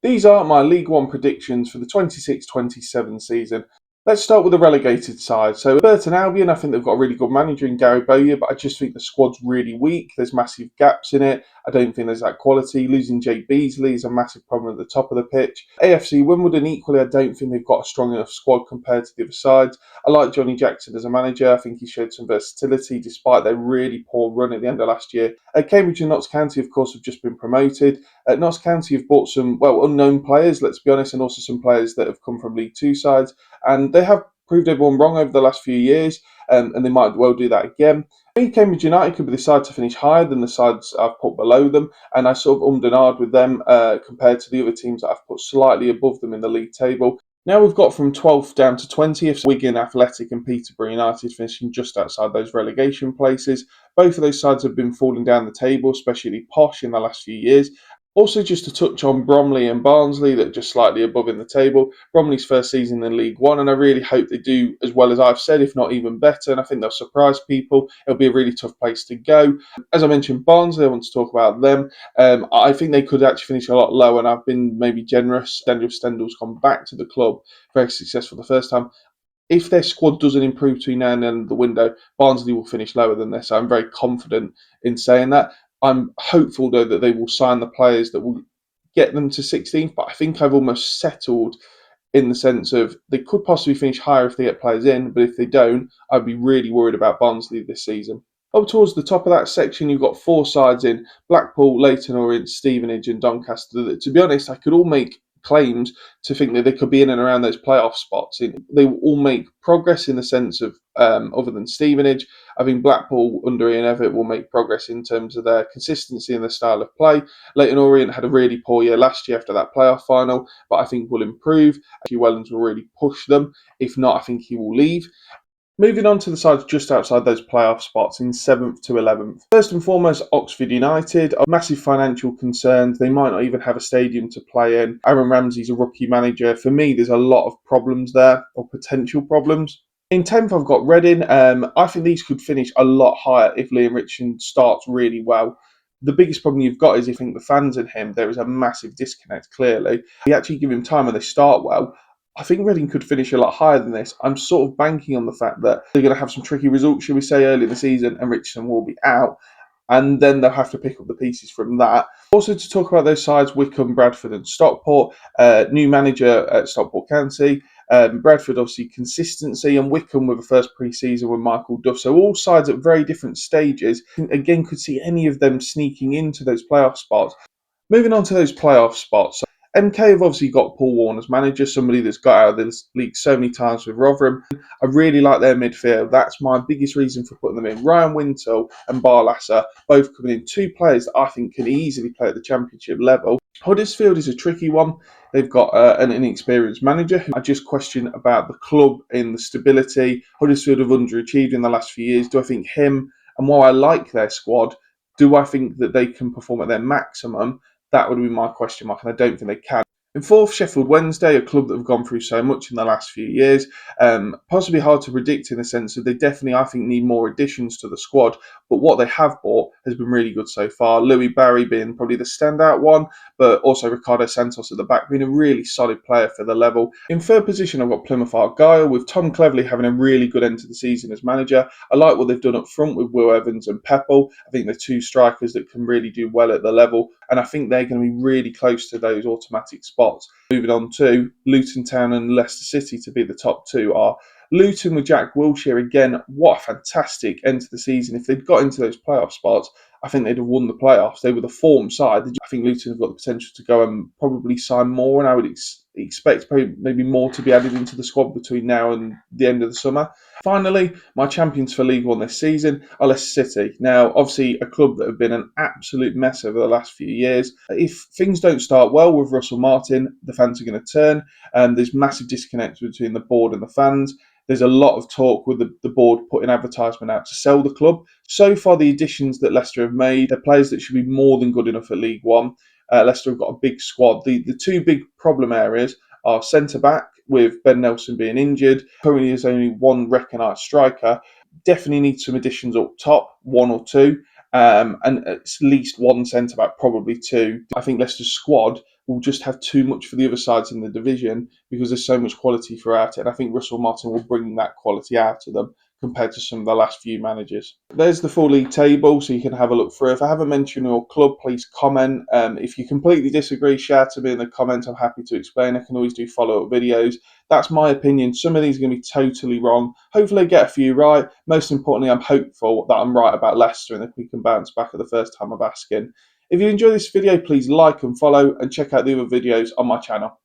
These are my League One predictions for the 26-27 season. Let's start with the relegated side. So Burton Albion, I think they've got a really good manager in Gary Bowyer, but I just think the squad's really weak. There's massive gaps in it. I don't think there's that quality. Losing Jay Beasley is a massive problem at the top of the pitch. AFC Wimbledon, equally, I don't think they've got a strong enough squad compared to the other sides. I like Johnny Jackson as a manager. I think he showed some versatility despite their really poor run at the end of last year. Cambridge and Notts County, of course, have just been promoted. Notts County have bought some, unknown players, let's be honest, and also some players that have come from League Two sides. And they have proved everyone wrong over the last few years, and they might well do that again. I think Cambridge United could be the side to finish higher than the sides I've put below them, and I sort of ummed and ahed with them compared to the other teams that I've put slightly above them in the league table. Now we've got from 12th down to 20th, Wigan, Athletic and Peterborough United finishing just outside those relegation places. Both of those sides have been falling down the table, especially Posh in the last few years. Also, just to touch on Bromley and Barnsley, that are just slightly above in the table. Bromley's first season in League One, and I really hope they do as well as I've said, if not even better. And I think they'll surprise people. It'll be a really tough place to go. As I mentioned, Barnsley, I want to talk about them. I think they could actually finish a lot lower, and I've been maybe generous. Daniel Stendel's gone back to the club, very successful the first time. If their squad doesn't improve between now and the end of the window, Barnsley will finish lower than this. I'm very confident in saying that. I'm hopeful, though, that they will sign the players that will get them to 16th, but I think I've almost settled in the sense of they could possibly finish higher if they get players in, but if they don't, I'd be really worried about Barnsley this season. Up towards the top of that section, you've got four sides in Blackpool, Leyton Orient, Stevenage and Doncaster that, to be honest, I could all make claims to think that they could be in and around those playoff spots. They will all make progress in the sense of, other than Stevenage, I think Blackpool under Ian Evatt will make progress in terms of their consistency and their style of play. Leyton Orient had a really poor year last year after that playoff final, but I think will improve. Hugh Wellens will really push them. If not, I think he will leave. Moving on to the sides just outside those playoff spots in 7th to 11th. First and foremost, Oxford United are massive financial concerns. They might not even have a stadium to play in. Aaron Ramsey's a rookie manager. For me, there's a lot of problems there, or potential problems. In 10th, I've got Reading. I think these could finish a lot higher if Liam Richardson starts really well. The biggest problem you've got is if you think the fans and him, there is a massive disconnect, clearly. You actually give him time and they start well. I think Reading could finish a lot higher than this. I'm sort of banking on the fact that they're going to have some tricky results, shall we say, early in the season, and Richardson will be out. And then they'll have to pick up the pieces from that. Also, to talk about those sides, Wycombe, Bradford and Stockport. New manager at Stockport County. Bradford, obviously, consistency. And Wycombe with a first pre-season with Michael Duff. So all sides at very different stages. Again, could see any of them sneaking into those playoff spots. Moving on to those playoff spots. MK have obviously got Paul Warne as manager, somebody that's got out of the league so many times with Rotherham. I really like their midfield. That's my biggest reason for putting them in. Ryan Wintle and Barlasser, both coming in, two players that I think can easily play at the championship level. Huddersfield is a tricky one. They've got an inexperienced manager who I just question about the club in the stability. Huddersfield have underachieved in the last few years. Do I think him, and while I like their squad, do I think that they can perform at their maximum? That would be my question mark, and I don't think they can. In fourth, Sheffield Wednesday, a club that have gone through so much in the last few years. Possibly hard to predict in the sense that they definitely, I think, need more additions to the squad. But what they have bought has been really good so far. Louis Barry being probably the standout one, but also Ricardo Santos at the back being a really solid player for the level. In third position, I've got Plymouth Argyle, with Tom Cleverley having a really good end to the season as manager. I like what they've done up front with Will Evans and Peppel. I think they're two strikers that can really do well at the level, and I think they're going to be really close to those automatic spots. Moving on to Luton Town and Leicester City to be the top two are Luton with Jack Wilshere. Again, what a fantastic end to the season. If they'd got into those playoff spots, I think they'd have won the playoffs. They were the form side. I think Luton have got the potential to go and probably sign more, and I would expect maybe more to be added into the squad between now and the end of the summer. Finally, my champions for League One this season are Leicester City. Now, obviously, a club that have been an absolute mess over the last few years. If things don't start well with Russell Martin, the fans are going to turn. There's massive disconnect between the board and the fans. There's a lot of talk with the board putting advertisement out to sell the club. So far, the additions that Leicester have made, they're players that should be more than good enough at League One. Leicester have got a big squad. The two big problem areas are centre-back, with Ben Nelson being injured. Currently, there's only one recognised striker. Definitely need some additions up top, one or two. And at least one centre-back, probably two. I think Leicester's squad will just have too much for the other sides in the division because there's so much quality throughout it. And I think Russell Martin will bring that quality out of them compared to some of the last few managers. There's the full league table, so you can have a look through. If I haven't mentioned your club, please comment. If you completely disagree, shout to me in the comments. I'm happy to explain. I can always do follow-up videos. That's my opinion. Some of these are going to be totally wrong. Hopefully I get a few right. Most importantly, I'm hopeful that I'm right about Leicester and if we can bounce back at the first time of asking. If you enjoy this video, please like and follow and check out the other videos on my channel.